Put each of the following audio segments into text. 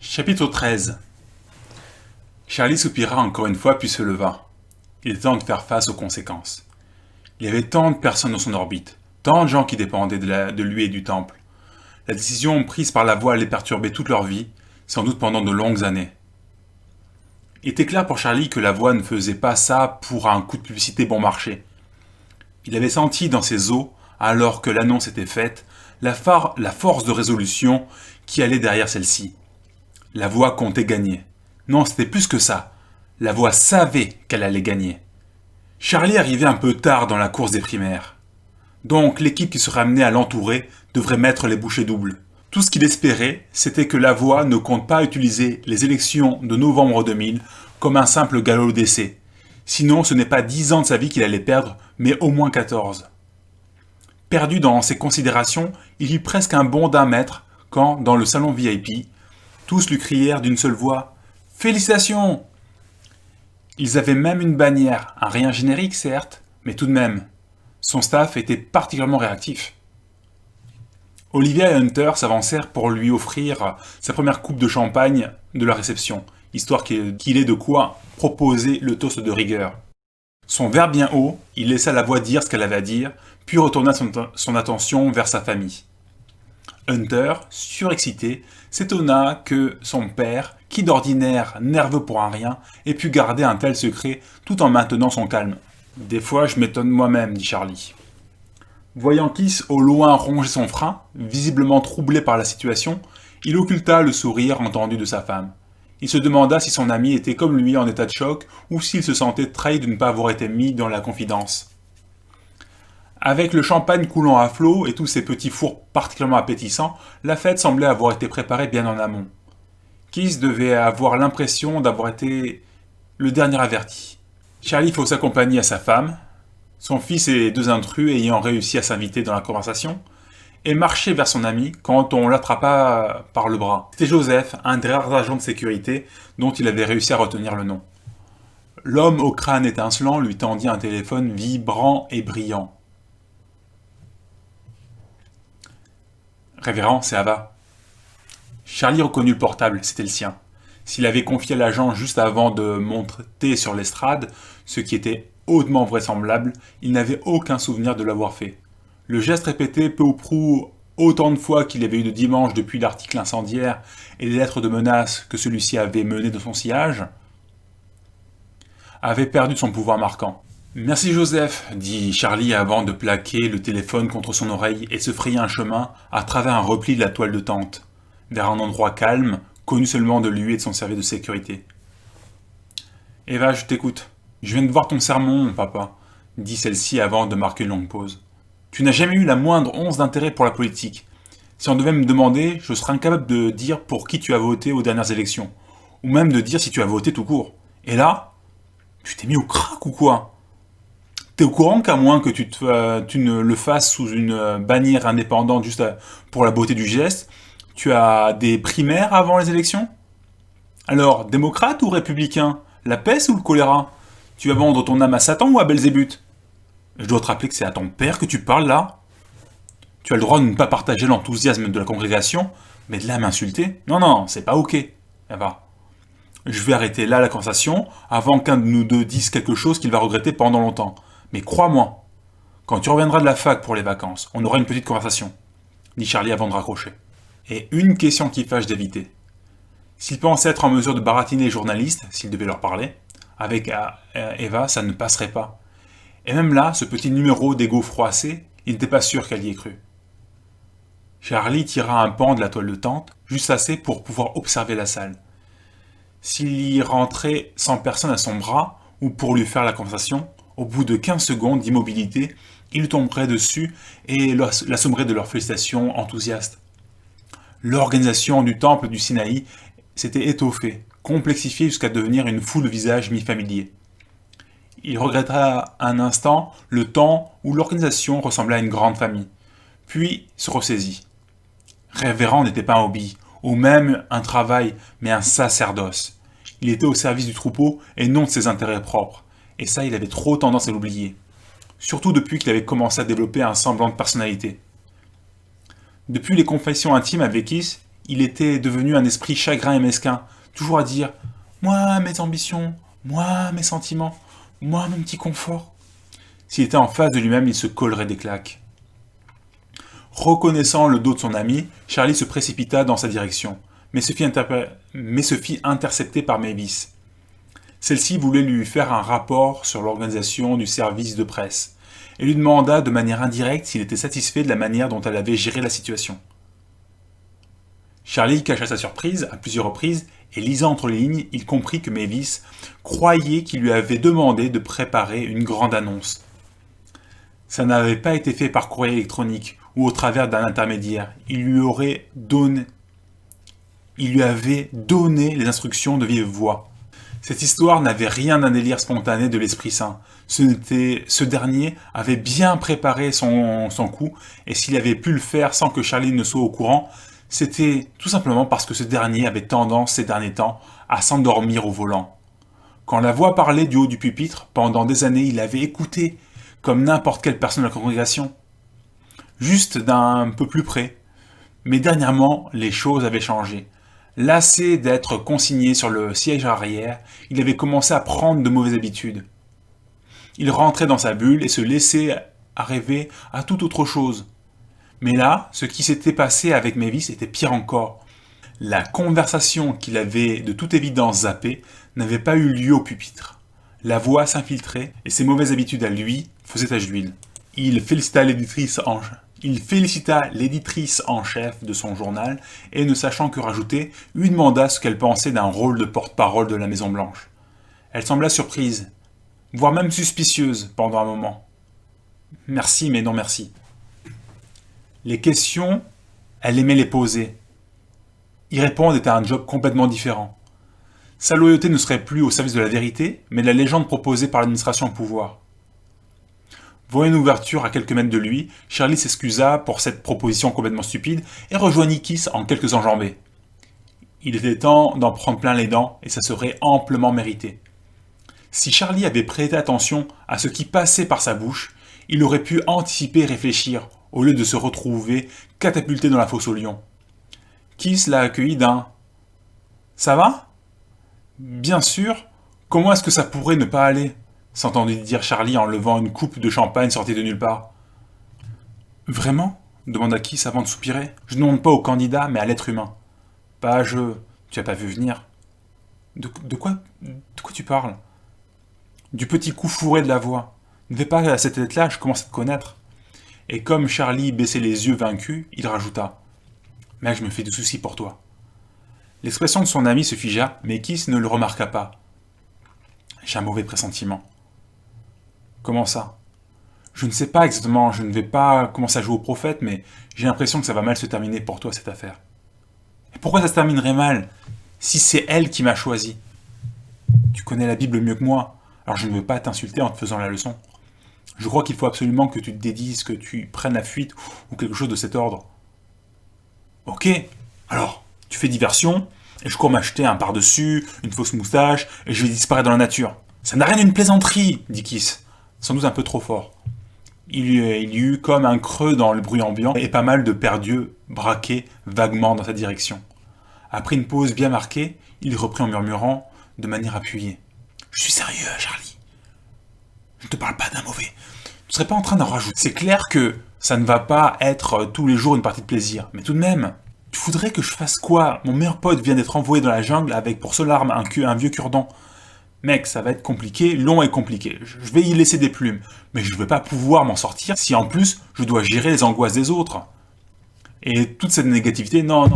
Chapitre 13. Charlie soupira encore une fois puis se leva. Il était temps de faire face aux conséquences. Il y avait tant de personnes dans son orbite, tant de gens qui dépendaient de lui et du temple. La décision prise par la voix allait perturber toute leur vie, sans doute pendant de longues années. Il était clair pour Charlie que la voix ne faisait pas ça pour un coup de publicité bon marché. Il avait senti dans ses os, alors que l'annonce était faite, la force de résolution qui allait derrière celle-ci. La voix comptait gagner. Non, c'était plus que ça. La voix savait qu'elle allait gagner. Charlie arrivait un peu tard dans la course des primaires. Donc l'équipe qui serait amenée à l'entourer devrait mettre les bouchées doubles. Tout ce qu'il espérait, c'était que la voix ne compte pas utiliser les élections de novembre 2000 comme un simple galop d'essai. Sinon, ce n'est pas 10 ans de sa vie qu'il allait perdre, mais au moins 14. Perdu dans ses considérations, il eut presque un bond d'1 mètre quand, dans le salon VIP, tous lui crièrent d'une seule voix « Félicitations !» Ils avaient même une bannière, un rien générique certes, mais tout de même. Son staff était particulièrement réactif. Olivia et Hunter s'avancèrent pour lui offrir sa première coupe de champagne de la réception, histoire qu'il ait de quoi proposer le toast de rigueur. Son verre bien haut, il laissa la voix dire ce qu'elle avait à dire, puis retourna son attention vers sa famille. Hunter, surexcité, s'étonna que son père, qui d'ordinaire nerveux pour un rien, ait pu garder un tel secret tout en maintenant son calme. « Des fois, je m'étonne moi-même, » dit Charlie. Voyant Kiss au loin ronger son frein, visiblement troublé par la situation, il occulta le sourire entendu de sa femme. Il se demanda si son ami était comme lui en état de choc ou s'il se sentait trahi de ne pas avoir été mis dans la confidence. Avec le champagne coulant à flot et tous ces petits fours particulièrement appétissants, la fête semblait avoir été préparée bien en amont. Kiss devait avoir l'impression d'avoir été le dernier averti. Charlie faut s'accompagner à sa femme, son fils et 2 intrus ayant réussi à s'inviter dans la conversation, et marcher vers son ami quand on l'attrapa par le bras. C'était Joseph, un des rares agents de sécurité dont il avait réussi à retenir le nom. L'homme au crâne étincelant lui tendit un téléphone vibrant et brillant. Révérend, c'est Ava. Charlie reconnut le portable, c'était le sien. S'il avait confié à l'agent juste avant de monter sur l'estrade, ce qui était hautement vraisemblable, il n'avait aucun souvenir de l'avoir fait. Le geste répété peu ou prou autant de fois qu'il avait eu de dimanche depuis l'article incendiaire et les lettres de menace que celui-ci avait menées de son sillage, avait perdu son pouvoir marquant. « Merci Joseph, » dit Charlie avant de plaquer le téléphone contre son oreille et se frayer un chemin à travers un repli de la toile de tente, vers un endroit calme, connu seulement de lui et de son service de sécurité. « Eva, je t'écoute. Je viens de voir ton sermon, papa, » dit celle-ci avant de marquer une longue pause. « Tu n'as jamais eu la moindre once d'intérêt pour la politique. Si on devait me demander, je serais incapable de dire pour qui tu as voté aux dernières élections, ou même de dire si tu as voté tout court. Et là, tu t'es mis au crack ou quoi ? T'es au courant qu'à moins que tu ne le fasses sous une bannière indépendante juste pour la beauté du geste, tu as des primaires avant les élections ? Alors, démocrate ou républicain ? La peste ou le choléra ? Tu vas vendre ton âme à Satan ou à Belzébuth ? Je dois te rappeler que c'est à ton père que tu parles là ? Tu as le droit de ne pas partager l'enthousiasme de la congrégation, mais de là m'insulter ? Non, c'est pas ok. Eva. Je vais arrêter là la conversation avant qu'un de nous deux dise quelque chose qu'il va regretter pendant longtemps. Mais crois-moi, quand tu reviendras de la fac pour les vacances, on aura une petite conversation, dit Charlie avant de raccrocher. Et une question qui fâche d'éviter. S'il pense être en mesure de baratiner les journalistes, s'il devait leur parler, avec Eva, ça ne passerait pas. Et même là, ce petit numéro d'égo froissé, il n'était pas sûr qu'elle y ait cru. Charlie tira un pan de la toile de tente, juste assez pour pouvoir observer la salle. S'il y rentrait sans personne à son bras, ou pour lui faire la conversation, au bout de 15 secondes d'immobilité, il lui tomberait dessus et l'assommerait de leurs félicitations enthousiastes. L'organisation du temple du Sinaï s'était étoffée, complexifiée jusqu'à devenir une foule de visages mi-familiers. Il regretta un instant le temps où l'organisation ressemblait à une grande famille, puis se ressaisit. Révérend n'était pas un hobby, ou même un travail, mais un sacerdoce. Il était au service du troupeau et non de ses intérêts propres. Et ça, il avait trop tendance à l'oublier. Surtout depuis qu'il avait commencé à développer un semblant de personnalité. Depuis les confessions intimes avec Kiss, il était devenu un esprit chagrin et mesquin, toujours à dire « Moi, mes ambitions, moi, mes sentiments, moi, mon petit confort ». S'il était en face de lui-même, il se collerait des claques. Reconnaissant le dos de son ami, Charlie se précipita dans sa direction, mais se fit intercepter par Mavis. Celle-ci voulait lui faire un rapport sur l'organisation du service de presse, et lui demanda de manière indirecte s'il était satisfait de la manière dont elle avait géré la situation. Charlie cacha sa surprise à plusieurs reprises, et lisant entre les lignes, il comprit que Mavis croyait qu'il lui avait demandé de préparer une grande annonce. Ça n'avait pas été fait par courrier électronique ou au travers d'un intermédiaire. Il lui avait donné les instructions de vive voix. Cette histoire n'avait rien d'un délire spontané de l'Esprit Saint. Ce dernier avait bien préparé son coup, et s'il avait pu le faire sans que Charlie ne soit au courant, c'était tout simplement parce que ce dernier avait tendance ces derniers temps à s'endormir au volant. Quand la voix parlait du haut du pupitre, pendant des années il avait écouté, comme n'importe quelle personne de la congrégation. Juste d'un peu plus près. Mais dernièrement, les choses avaient changé. Lassé d'être consigné sur le siège arrière, il avait commencé à prendre de mauvaises habitudes. Il rentrait dans sa bulle et se laissait rêver à toute autre chose. Mais là, ce qui s'était passé avec Mavis était pire encore. La conversation qu'il avait de toute évidence zappée n'avait pas eu lieu au pupitre. La voix s'infiltrait et ses mauvaises habitudes à lui faisaient tache d'huile. Il félicita l'éditrice en chef de son journal et, ne sachant que rajouter, lui demanda ce qu'elle pensait d'un rôle de porte-parole de la Maison-Blanche. Elle sembla surprise, voire même suspicieuse pendant un moment. Merci, mais non merci. Les questions, elle aimait les poser. Y répondre était un job complètement différent. Sa loyauté ne serait plus au service de la vérité, mais de la légende proposée par l'administration au pouvoir. Voyant une ouverture à quelques mètres de lui, Charlie s'excusa pour cette proposition complètement stupide et rejoignit Kiss en quelques enjambées. Il était temps d'en prendre plein les dents et ça serait amplement mérité. Si Charlie avait prêté attention à ce qui passait par sa bouche, il aurait pu anticiper et réfléchir, au lieu de se retrouver catapulté dans la fosse aux lions. Kiss l'a accueilli d'un « Ça va ?» ?»« Bien sûr, comment est-ce que ça pourrait ne pas aller ?» s'entendit dire Charlie en levant une coupe de champagne sortie de nulle part. « Vraiment ?» demanda Kiss avant de soupirer. « Je ne demande pas au candidat, mais à l'être humain. »« Pas je... Tu as pas vu venir. »« De quoi tu parles ?»« Du petit coup fourré de la voix. Ne fais pas à cette tête-là, je commence à te connaître. » Et comme Charlie baissait les yeux vaincu, il rajouta « Mais je me fais des soucis pour toi. » L'expression de son ami se figea, mais Kiss ne le remarqua pas. « J'ai un mauvais pressentiment. » « Comment ça ? » ?»« Je ne sais pas exactement, je ne vais pas commencer à jouer au prophète, mais j'ai l'impression que ça va mal se terminer pour toi, cette affaire. »« Et pourquoi ça se terminerait mal, si c'est elle qui m'a choisi ? Tu connais la Bible mieux que moi, alors je ne veux pas t'insulter en te faisant la leçon. Je crois qu'il faut absolument que tu te dédises, que tu prennes la fuite, ou quelque chose de cet ordre. »« Ok, alors, tu fais diversion, et je cours m'acheter un par-dessus, une fausse moustache, et je vais disparaître dans la nature. »« Ça n'a rien d'une plaisanterie, » dit Kiss, sans doute un peu trop fort. Il y eut comme un creux dans le bruit ambiant, et pas mal de perdus braquaient vaguement dans sa direction. Après une pause bien marquée, il reprit en murmurant, de manière appuyée. « Je suis sérieux, Charlie. Je ne te parle pas d'un mauvais. Tu ne serais pas en train d'en rajouter. C'est clair que ça ne va pas être tous les jours une partie de plaisir, mais tout de même... Tu voudrais que je fasse quoi ? Mon meilleur pote vient d'être envoyé dans la jungle avec pour seule arme un vieux cure-dent. Mec, ça va être compliqué, long et compliqué. Je vais y laisser des plumes, mais je ne vais pas pouvoir m'en sortir si en plus je dois gérer les angoisses des autres. Et toute cette négativité, non,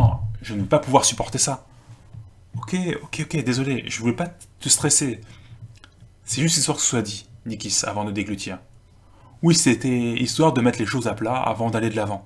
je ne vais pas pouvoir supporter ça. Ok, désolé, je voulais pas te stresser. C'est juste histoire que ce soit dit Kiss avant de déglutir. Oui, c'était histoire de mettre les choses à plat avant d'aller de l'avant.